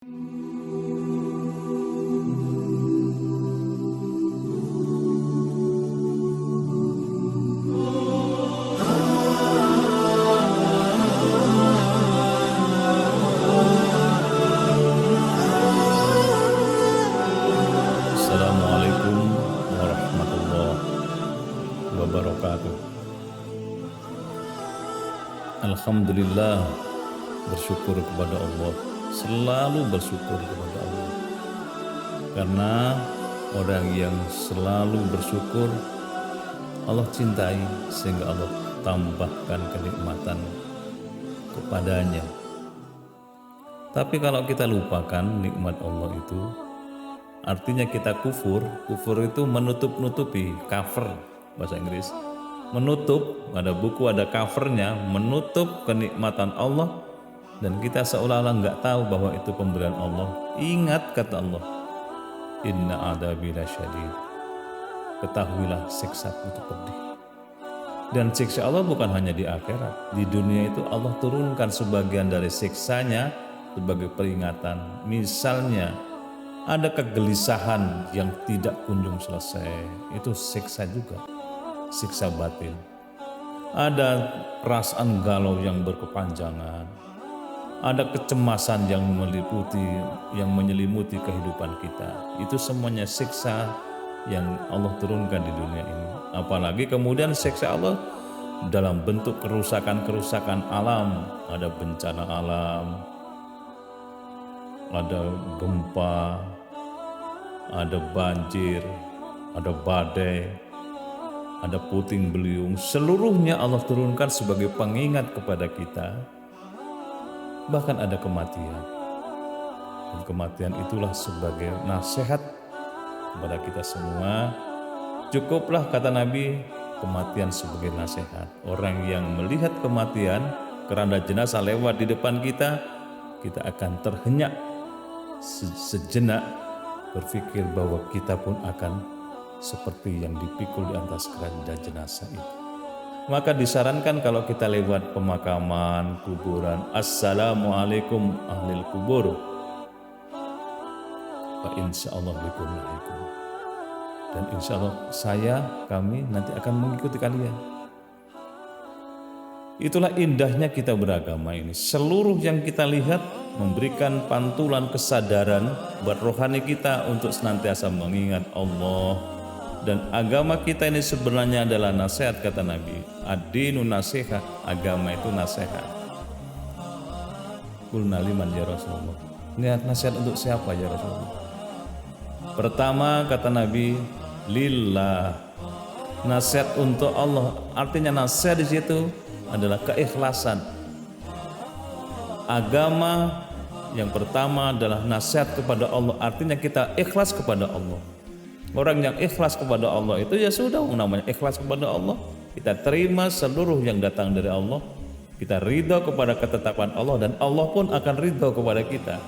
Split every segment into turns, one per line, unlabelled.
Assalamualaikum warahmatullahi wabarakatuh. Alhamdulillah, bersyukur kepada Allah, selalu bersyukur kepada Allah. Karena orang yang selalu bersyukur, Allah cintai sehingga Allah tambahkan kenikmatan kepadanya. Tapi kalau kita lupakan nikmat Allah itu, artinya kita kufur. Kufur itu menutup-nutupi, cover bahasa Inggris. Menutup, ada buku ada covernya, menutup kenikmatan Allah, dan kita seolah-olah nggak tahu bahwa itu pemberian Allah. Ingat kata Allah, inna adabi lasyadid, ketahuilah siksaku itu pedih. Dan siksa Allah bukan hanya di akhirat, di dunia itu Allah turunkan sebagian dari siksanya sebagai peringatan. Misalnya ada kegelisahan yang tidak kunjung selesai, itu siksa juga, siksa batin. Ada perasaan galau yang berkepanjangan, ada kecemasan yang menyelimuti kehidupan kita. Itu semuanya siksa yang Allah turunkan di dunia ini. Apalagi kemudian siksa Allah dalam bentuk kerusakan-kerusakan alam, ada bencana alam, ada gempa, ada banjir, ada badai, ada puting beliung. Seluruhnya Allah turunkan sebagai pengingat kepada kita. Bahkan ada kematian. Dan kematian itulah sebagai nasihat kepada kita semua. Cukuplah kata Nabi, kematian sebagai nasihat. Orang yang melihat kematian, keranda jenazah lewat di depan kita, kita akan terhenyak sejenak, berpikir bahwa kita pun akan seperti yang dipikul di atas keranda jenazah itu. Maka disarankan kalau kita lewat pemakaman, kuburan, assalamualaikum ahlil kubur, wa insyaallah bikum lahikum, dan insyaallah kami nanti akan mengikuti kalian. Itulah indahnya kita beragama ini. Seluruh yang kita lihat memberikan pantulan kesadaran buat rohani kita untuk senantiasa mengingat Allah. Dan agama kita ini sebenarnya adalah nasihat, kata Nabi. Ad-dinu nasihat, agama itu nasihat. Qulna liman ya Rasulullah. Ini nasihat untuk siapa ya Rasulullah? Pertama kata Nabi, lillah. Nasihat untuk Allah. Artinya nasihat di situ adalah keikhlasan. Agama yang pertama adalah nasihat kepada Allah, artinya kita ikhlas kepada Allah. Orang yang ikhlas kepada Allah itu ya sudah, namanya ikhlas kepada Allah. Kita terima seluruh yang datang dari Allah, kita ridho kepada ketetapan Allah, dan Allah pun akan ridho kepada kita.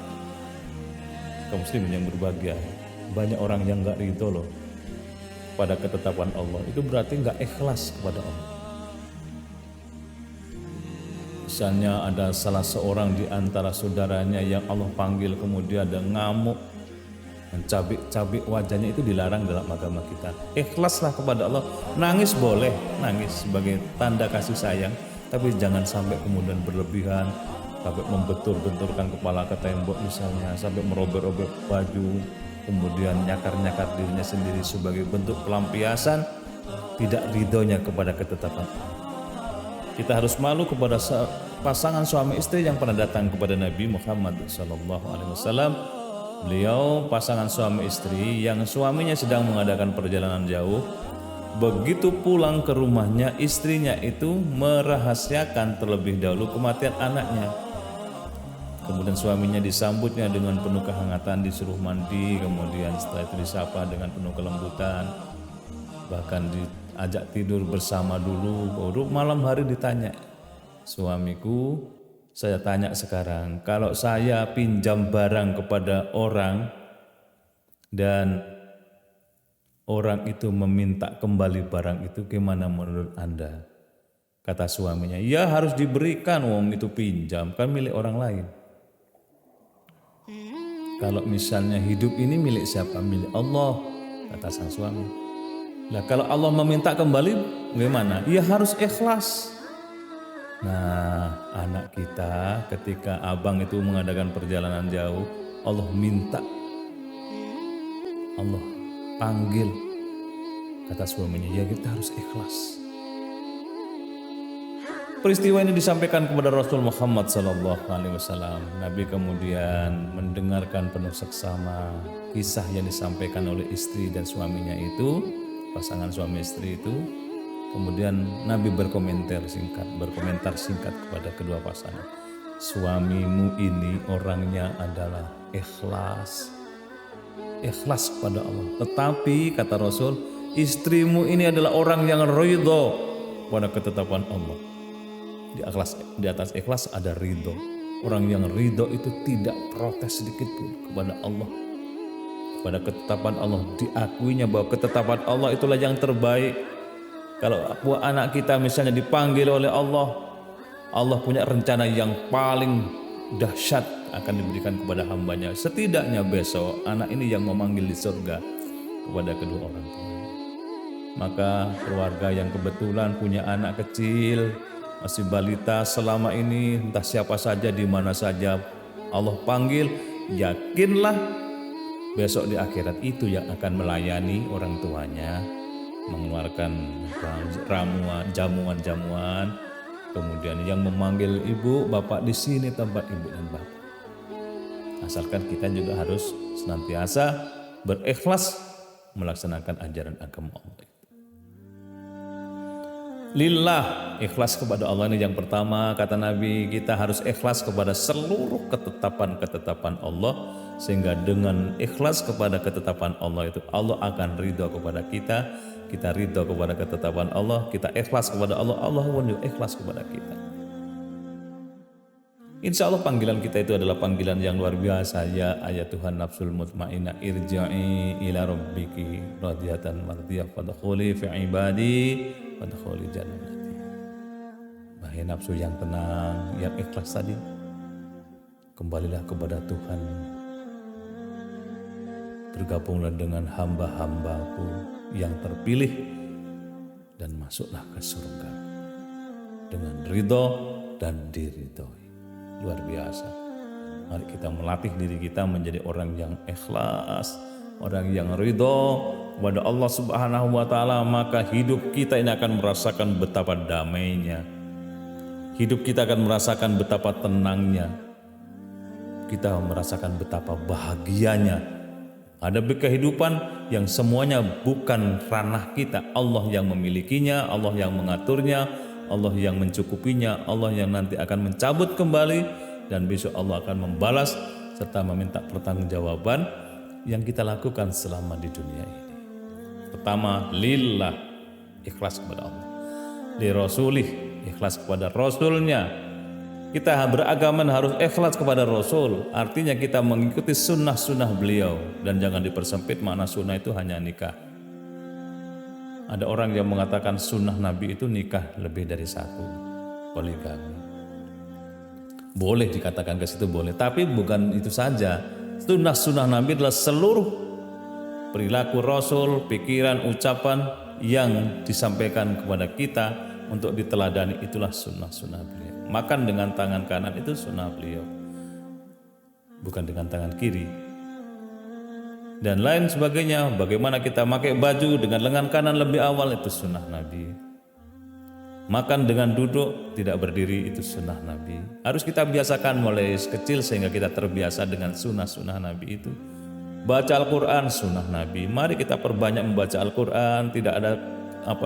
Kaum muslimin yang berbahagia, banyak orang yang gak ridho loh pada ketetapan Allah. Itu berarti gak ikhlas kepada Allah. Misalnya ada salah seorang di antara saudaranya yang Allah panggil, kemudian ada ngamuk, mencabik-cabik wajahnya, itu dilarang dalam agama kita. Ikhlaslah kepada Allah. Nangis boleh, nangis sebagai tanda kasih sayang, tapi jangan sampai kemudian berlebihan, sampai membentur-benturkan kepala ke tembok misalnya, sampai merobek-robek baju, kemudian nyakar-nyakar dirinya sendiri sebagai bentuk pelampiasan tidak ridhonya kepada ketetapan Allah. Kita harus malu kepada pasangan suami istri yang pernah datang kepada Nabi Muhammad SAW. Beliau pasangan suami istri yang suaminya sedang mengadakan perjalanan jauh. Begitu pulang ke rumahnya, istrinya itu merahasiakan terlebih dahulu kematian anaknya. Kemudian suaminya disambutnya dengan penuh kehangatan, disuruh mandi, kemudian setelah itu disapa dengan penuh kelembutan, bahkan diajak tidur bersama dulu. Baru malam hari ditanya, suamiku, saya tanya sekarang, kalau saya pinjam barang kepada orang dan orang itu meminta kembali barang itu, gimana menurut Anda? Kata suaminya, ya harus diberikan, wong itu pinjam, kan milik orang lain. Kalau misalnya hidup ini milik siapa? Milik Allah, kata sang suami. Nah kalau Allah meminta kembali bagaimana? Ya harus ikhlas. Nah anak kita ketika abang itu mengadakan perjalanan jauh, Allah minta, Allah panggil, kata suaminya, ya kita harus ikhlas. Peristiwa ini disampaikan kepada Rasul Muhammad SAW. Nabi kemudian mendengarkan penuh seksama kisah yang disampaikan oleh istri dan suaminya itu, pasangan suami istri itu. Kemudian Nabi berkomentar singkat kepada kedua pasangan. Suamimu ini orangnya adalah ikhlas. Ikhlas kepada Allah. Tetapi kata Rasul, istrimu ini adalah orang yang ridho pada ketetapan Allah. Di atas ikhlas ada ridho. Orang yang ridho itu tidak protes sedikit pun kepada Allah, kepada ketetapan Allah. Diakuinya bahwa ketetapan Allah itulah yang terbaik. Kalau anak kita misalnya dipanggil oleh Allah, Allah punya rencana yang paling dahsyat akan diberikan kepada hambanya. Setidaknya besok anak ini yang memanggil di surga kepada kedua orang tua. Maka keluarga yang kebetulan punya anak kecil, masih balita, selama ini entah siapa saja di mana saja Allah panggil, yakinlah besok di akhirat itu yang akan melayani orang tuanya, mengeluarkan ramuan, jamuan-jamuan, kemudian yang memanggil ibu, bapak di sini tempat ibu dan bapak. Asalkan kita juga harus senantiasa berikhlas melaksanakan ajaran agama Allah. Lillah, ikhlas kepada Allah ini yang pertama. Kata Nabi, kita harus ikhlas kepada seluruh ketetapan-ketetapan Allah, sehingga dengan ikhlas kepada ketetapan Allah itu Allah akan ridho kepada kita. Kita ridho kepada ketetapan Allah, kita ikhlas kepada Allah, Allah pun juga ikhlas kepada kita. Insya Allah panggilan kita itu adalah panggilan yang luar biasa. Ya ayat Tuhan nafsul mutmainnah, irja'i ila rabbiki radiyatan mardiyah fadkhuli fi ibadi wadkhuli jannati. Wahai nafsu yang tenang, yang ikhlas tadi, kembalilah kepada Tuhan. Bergabunglah dengan hamba-hambaku yang terpilih dan masuklah ke surga dengan ridho dan diridhoi. Luar biasa. Mari kita melatih diri kita menjadi orang yang ikhlas, orang yang ridho kepada Allah Subhanahu wa taala, maka hidup kita ini akan merasakan betapa damainya. Hidup kita akan merasakan betapa tenangnya. Kita merasakan betapa bahagianya. Ada kehidupan yang semuanya bukan ranah kita. Allah yang memilikinya, Allah yang mengaturnya, Allah yang mencukupinya, Allah yang nanti akan mencabut kembali, dan besok Allah akan membalas serta meminta pertanggungjawaban yang kita lakukan selama di dunia ini. Pertama, lillah, ikhlas kepada Allah. Li rasulih, ikhlas kepada Rasulnya. Kita beragama harus ikhlas kepada Rasul, artinya kita mengikuti sunnah-sunnah beliau, dan jangan dipersempit makna sunnah itu hanya nikah. Ada orang yang mengatakan sunnah Nabi itu nikah lebih dari satu, poligami. Boleh dikatakan ke situ boleh, tapi bukan itu saja. Sunnah-sunnah Nabi adalah seluruh perilaku Rasul, pikiran, ucapan yang disampaikan kepada kita untuk diteladani, itulah sunnah-sunnah beliau. Makan dengan tangan kanan itu sunnah beliau, bukan dengan tangan kiri. Dan lain sebagainya, bagaimana kita pakai baju dengan lengan kanan lebih awal, itu sunnah Nabi. Makan dengan duduk, tidak berdiri, itu sunnah Nabi. Harus kita biasakan mulai kecil sehingga kita terbiasa dengan sunnah-sunnah Nabi itu. Baca Al-Quran, sunnah Nabi. Mari kita perbanyak membaca Al-Quran, tidak ada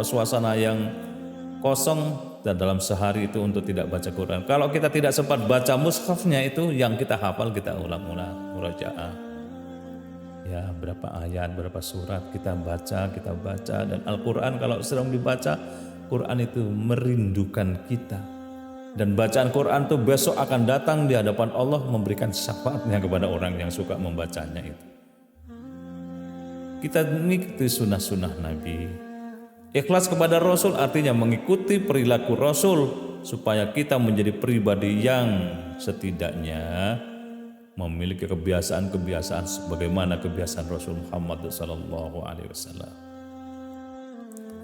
suasana yang kosong dan dalam sehari itu untuk tidak baca Quran. Kalau kita tidak sempat baca mushafnya itu, yang kita hafal kita ulang-ulang, murajaah. Ya, berapa ayat, berapa surat kita baca, dan Al-Quran kalau sedang dibaca, Quran itu merindukan kita. Dan bacaan Quran itu besok akan datang di hadapan Allah memberikan syafaatnya kepada orang yang suka membacanya itu. Kita mengikuti sunnah-sunnah Nabi. Ikhlas kepada Rasul artinya mengikuti perilaku Rasul supaya kita menjadi pribadi yang setidaknya memiliki kebiasaan-kebiasaan sebagaimana kebiasaan Rasul Muhammad sallallahu alaihi wasallam.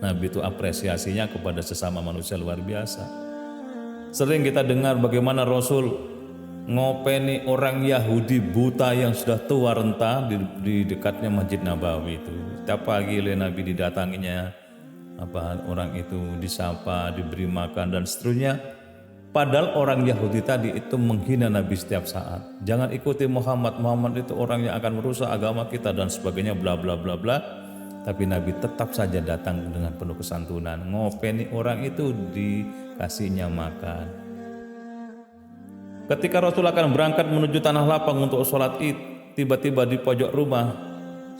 Nabi itu apresiasinya kepada sesama manusia luar biasa. Sering kita dengar bagaimana Rasul ngopeni orang Yahudi buta yang sudah tua renta di dekatnya Masjid Nabawi itu. Setiap pagi oleh Nabi didatanginya, orang itu disapa, diberi makan dan seterusnya. Padahal orang Yahudi tadi itu menghina Nabi setiap saat. Jangan ikuti Muhammad, Muhammad itu orang yang akan merusak agama kita dan sebagainya bla bla bla bla. Tapi Nabi tetap saja datang dengan penuh kesantunan. Ngopeni orang itu dikasihnya makan. Ketika Rasul akan berangkat menuju tanah lapang untuk sholat Id, tiba-tiba di pojok rumah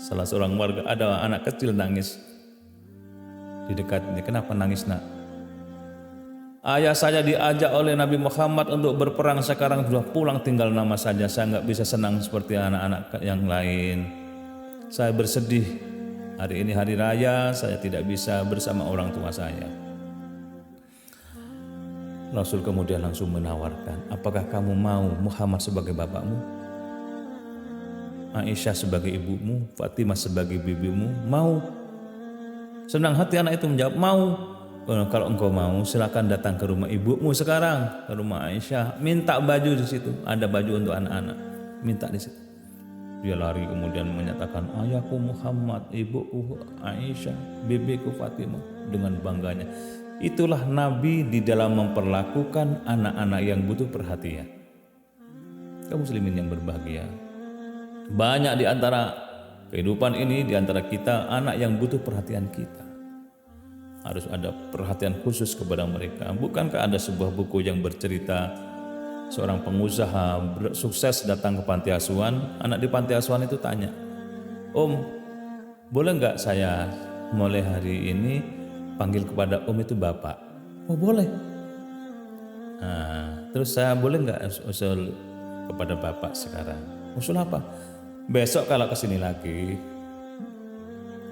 salah seorang warga ada anak kecil nangis di dekatnya. Kenapa nangis, nak? Ayah saya diajak oleh Nabi Muhammad untuk berperang, sekarang sudah pulang tinggal nama saja. Saya nggak bisa senang seperti anak-anak yang lain. Saya bersedih. Hari ini hari raya, saya tidak bisa bersama orang tua saya. Rasul kemudian langsung menawarkan, apakah kamu mau Muhammad sebagai bapakmu? Aisyah sebagai ibumu? Fatimah sebagai bibimu? Mau? Senang hati anak itu menjawab, mau. Kalau engkau mau, silakan datang ke rumah ibumu sekarang, ke rumah Aisyah, minta baju di situ, ada baju untuk anak-anak, minta di situ. Dia lari kemudian menyatakan, ayahku Muhammad, ibuku Aisyah, bibiku Fatimah, dengan bangganya. Itulah Nabi di dalam memperlakukan anak-anak yang butuh perhatian. Kaum muslimin yang berbahagia, banyak di antara kehidupan ini, di antara kita, anak yang butuh perhatian kita. Harus ada perhatian khusus kepada mereka. Bukankah ada sebuah buku yang bercerita seorang pengusaha sukses datang ke panti asuhan. Anak di panti asuhan itu tanya, Om, boleh nggak saya mulai hari ini panggil kepada Om itu Bapak? Oh boleh. Nah, terus saya boleh nggak usul kepada Bapak sekarang? Usul apa? Besok kalau kesini lagi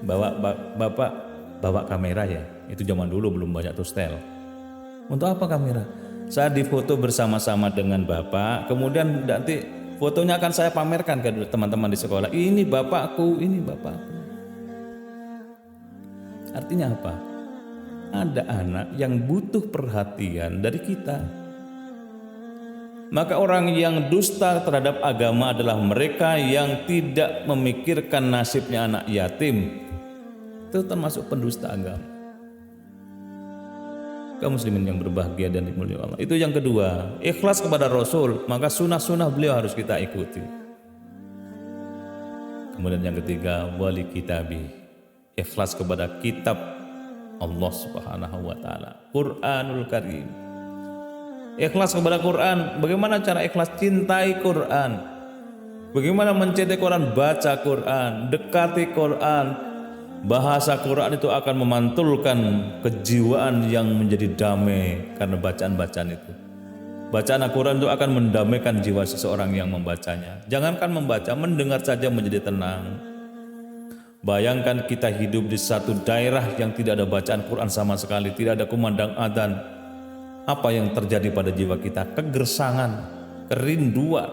bawa kamera ya. Itu zaman dulu belum banyak tuh setel. Untuk apa kamera? Saya difoto bersama-sama dengan Bapak, kemudian nanti fotonya akan saya pamerkan ke teman-teman di sekolah. Ini bapakku, ini bapakku. Artinya apa? Ada anak yang butuh perhatian dari kita. Maka orang yang dusta terhadap agama adalah mereka yang tidak memikirkan nasibnya anak yatim. Itu termasuk pendusta agama. Kaum muslimin yang berbahagia dan dimuliakan Allah. Itu yang kedua, ikhlas kepada Rasul, maka sunnah-sunnah beliau harus kita ikuti. Kemudian yang ketiga, wali kitabi, ikhlas kepada kitab Allah Subhanahu wa taala, Quranul Karim. Ikhlas kepada Quran. Bagaimana cara ikhlas? Cintai Quran. Bagaimana mencintai Quran? Baca Quran, dekati Quran. Bahasa Quran itu akan memantulkan kejiwaan yang menjadi damai karena bacaan-bacaan itu. Bacaan Al-Quran itu akan mendamaikan jiwa seseorang yang membacanya. Jangankan membaca, mendengar saja menjadi tenang. Bayangkan kita hidup di satu daerah yang tidak ada bacaan Quran sama sekali, tidak ada kumandang adzan. Apa yang terjadi pada jiwa kita? Kegersangan, kerinduan.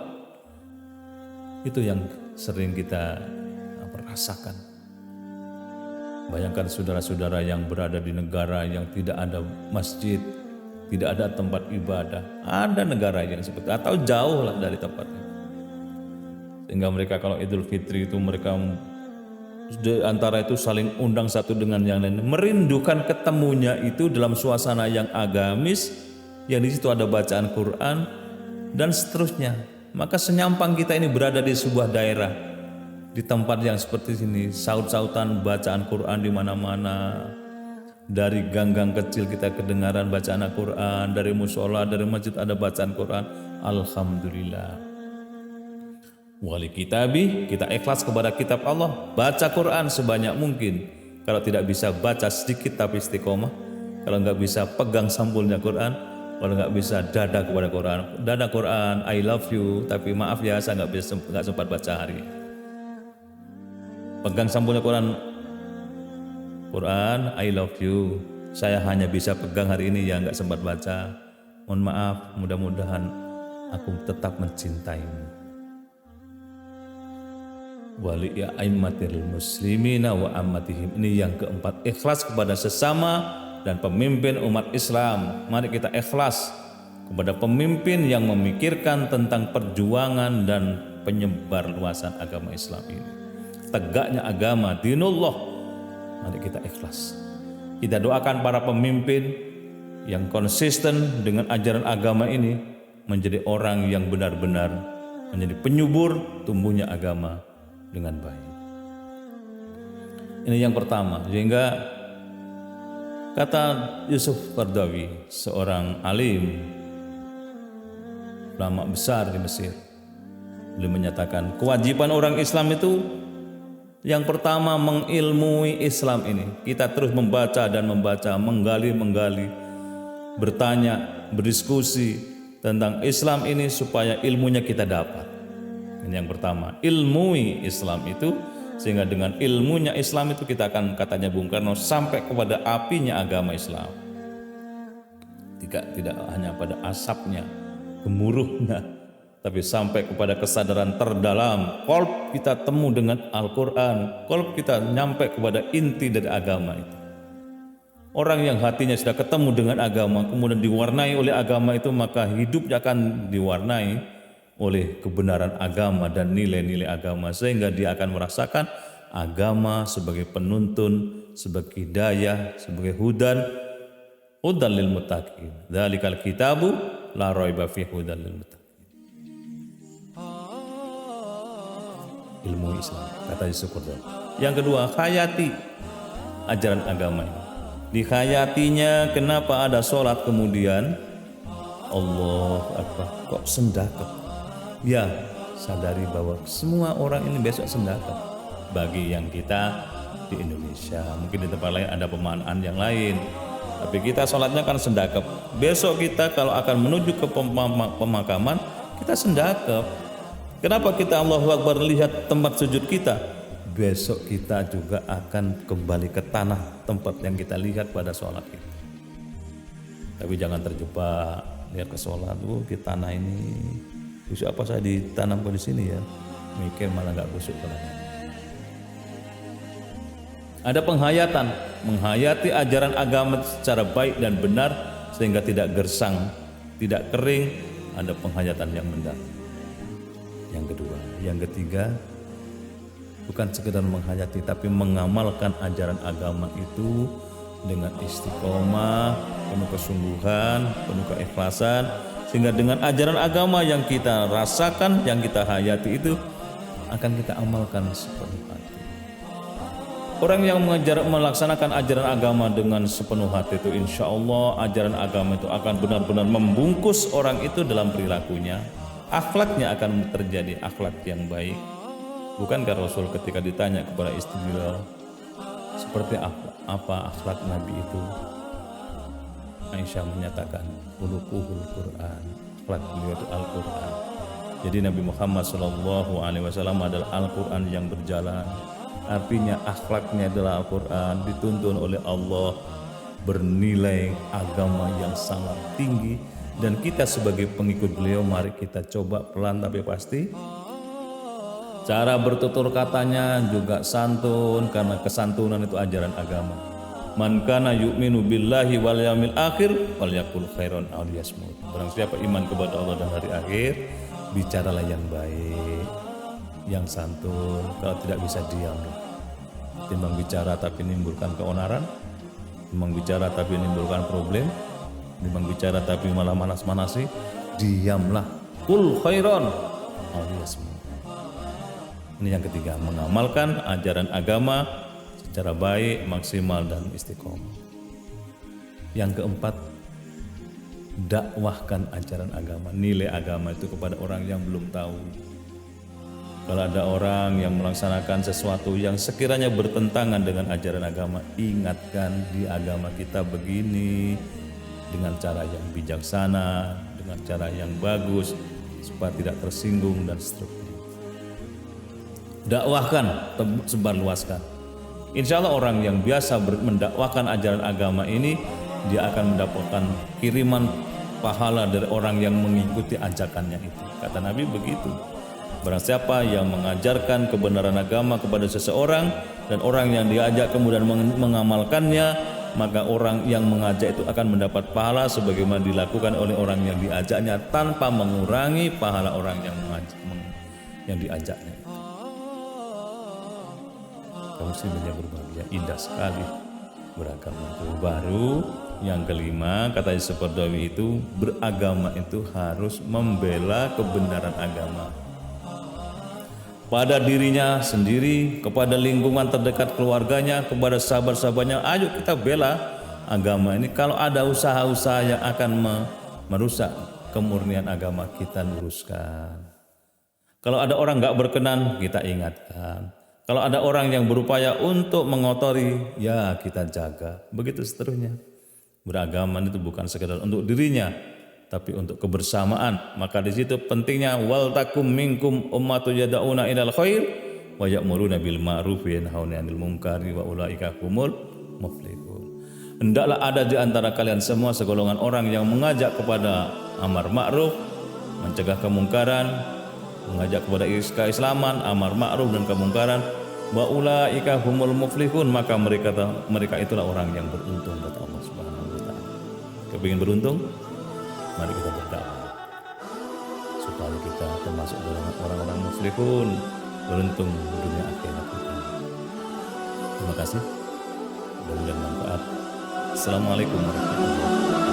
Itu yang sering kita rasakan. Bayangkan saudara-saudara yang berada di negara yang tidak ada masjid, tidak ada tempat ibadah. Ada negara yang seperti atau jauh lah dari tempatnya. Sehingga mereka kalau Idul Fitri itu mereka antara itu saling undang satu dengan yang lain, merindukan ketemunya itu dalam suasana yang agamis, yang di situ ada bacaan Quran dan seterusnya. Maka senyampang kita ini berada di sebuah daerah, di tempat yang seperti ini, saut-sautan bacaan Quran di mana-mana. Dari gang-gang kecil kita kedengaran bacaan Al-Quran, dari musola, dari masjid ada bacaan Quran. Alhamdulillah. Wali kitabi, kita ikhlas kepada kitab Allah, baca Quran sebanyak mungkin. Kalau tidak bisa baca sedikit tapi istiqomah. Kalau nggak bisa pegang sampulnya Quran. Kalau nggak bisa dada kepada Quran. Dada Quran, I love you, tapi maaf ya saya nggak sempat baca hari ini. Pegang sampulnya Quran, I love you. Saya hanya bisa pegang hari ini ya, nggak sempat baca. Mohon maaf, mudah-mudahan aku tetap mencintaimu. wali a'immatil muslimina wa ammatihim. Ini yang keempat, ikhlas kepada sesama dan pemimpin umat Islam. Mari kita ikhlas kepada pemimpin yang memikirkan tentang perjuangan dan penyebar luasan agama Islam ini. Tegaknya agama dinullah. Mari kita ikhlas. Kita doakan para pemimpin yang konsisten dengan ajaran agama ini menjadi orang yang benar-benar menjadi penyubur tumbuhnya agama dengan baik. Ini yang pertama. Sehingga kata Yusuf Qaradawi, seorang alim, ulama besar di Mesir, beliau menyatakan kewajiban orang Islam itu yang pertama mengilmui Islam ini. Kita terus membaca dan membaca, menggali, bertanya, berdiskusi tentang Islam ini supaya ilmunya kita dapat. Ini yang pertama, ilmui Islam itu, sehingga dengan ilmunya Islam itu kita akan, katanya Bung Karno, sampai kepada apinya agama Islam. Tidak hanya pada asapnya, gemuruhnya, tapi sampai kepada kesadaran terdalam. Qalb kita temu dengan Al-Quran, qalb kita nyampe kepada inti dari agama itu. Orang yang hatinya sudah ketemu dengan agama, kemudian diwarnai oleh agama itu, maka hidupnya akan diwarnai oleh kebenaran agama dan nilai-nilai agama, sehingga dia akan merasakan agama sebagai penuntun, sebagai hidayah, sebagai hudan lil muttaqin. Dzalikal kitabu la raiba fihi hudan lil muttaqin. Ilmu Islam, kata Yusuf Qaradawi. Yang kedua, hayati ajaran agama ini. Dihayatinya, kenapa ada sholat kemudian Allahu Akbar kok sendakap? Ya, sadari bahwa semua orang ini besok sendakap. Bagi yang kita di Indonesia, mungkin di tempat lain ada pemahaman yang lain, tapi kita sholatnya kan sendakap. Besok kita kalau akan menuju ke pemakaman, kita sendakap. Kenapa kita Allahu Akbar lihat tempat sujud kita? Besok kita juga akan kembali ke tanah tempat yang kita lihat pada sholat kita. Tapi jangan terjebak lihat ke sholat, di tanah ini busuk apa saya ditanamkan di sini ya, mikir malah nggak busuk kalau. Ada penghayatan, menghayati ajaran agama secara baik dan benar sehingga tidak gersang, tidak kering. Ada penghayatan yang mendalam. Yang kedua, yang ketiga, bukan sekedar menghayati tapi mengamalkan ajaran agama itu dengan istiqomah, penuh kesungguhan, penuh keikhlasan, sehingga dengan ajaran agama yang kita rasakan, yang kita hayati itu akan kita amalkan sepenuh hati. Orang yang melaksanakan ajaran agama dengan sepenuh hati itu, insya Allah ajaran agama itu akan benar-benar membungkus orang itu dalam perilakunya. Akhlaknya akan terjadi akhlak yang baik. Bukankah Rasul ketika ditanya kepada istri beliau, seperti apa akhlak Nabi itu? Aisyah menyatakan, khuluquhul Quran, akhlak beliau itu Al-Quran. Jadi Nabi Muhammad SAW adalah Al-Quran yang berjalan. Artinya akhlaknya adalah Al-Quran, dituntun oleh Allah, bernilai agama yang sangat tinggi. Dan kita sebagai pengikut beliau, mari kita coba pelan tapi pasti. Cara bertutur katanya juga santun, karena kesantunan itu ajaran agama. Man kana yu'minu billahi wal yaumil akhir falyaqul khairan aw liyasmut. Barang siapa iman kepada Allah dan hari akhir, bicaralah yang baik, yang santun. Kalau tidak bisa diam. Timbang bicara tapi menimbulkan keonaran, timbang bicara tapi menimbulkan problem, timbang bicara tapi malah manas-manasi, diamlah. Qul khairan aw liyasmut. Ini yang ketiga, mengamalkan ajaran agama secara baik, maksimal, dan istiqomah. Yang keempat, dakwahkan ajaran agama, nilai agama itu kepada orang yang belum tahu. Kalau ada orang yang melaksanakan sesuatu yang sekiranya bertentangan dengan ajaran agama, ingatkan di agama kita begini, dengan cara yang bijaksana, dengan cara yang bagus, supaya tidak tersinggung dan seterusnya. Dakwahkan, sebarluaskan. Insya Allah orang yang biasa mendakwahkan ajaran agama ini, dia akan mendapatkan kiriman pahala dari orang yang mengikuti ajakannya itu. Kata Nabi begitu. Barang siapa yang mengajarkan kebenaran agama kepada seseorang dan orang yang diajak kemudian mengamalkannya, maka orang yang mengajak itu akan mendapat pahala sebagaimana dilakukan oleh orang yang diajaknya tanpa mengurangi pahala orang yang diajaknya. Kaum muslimin yang berbahagia, indah sekali beragama itu. Baru yang kelima, kata Seperdawi itu, beragama itu harus membela kebenaran agama pada dirinya sendiri, kepada lingkungan terdekat keluarganya, kepada sahabat-sahabatnya. Ayo kita bela agama ini. Kalau ada usaha-usaha yang akan merusak kemurnian agama, kita luruskan. Kalau ada orang nggak berkenan, kita ingatkan. Kalau ada orang yang berupaya untuk mengotori, ya kita jaga. Begitu seterusnya. Beragama itu bukan sekedar untuk dirinya, tapi untuk kebersamaan. Maka di situ pentingnya wal takum minkum ummatu yad'una ilal khair wa ya'muruna bil ma'ruf wa yanhauna 'anil munkari wa ulaika humul muflihun. Hendaklah ada di antara kalian semua segolongan orang yang mengajak kepada amar ma'ruf, mencegah kemungkaran, mengajak kepada keislaman, amar ma'ruf dan kemungkaran. Wa ulaika humul muflihun, maka mereka itulah orang yang beruntung kata Allah Subhanahu wa taala. Kepingin beruntung? Mari kita berdakwah supaya kita termasuk golongan orang-orang muflihun, beruntung dunia akhirat kita. Terima kasih. Mudah-mudahan manfaat. Assalamualaikum warahmatullahi wabarakatuh.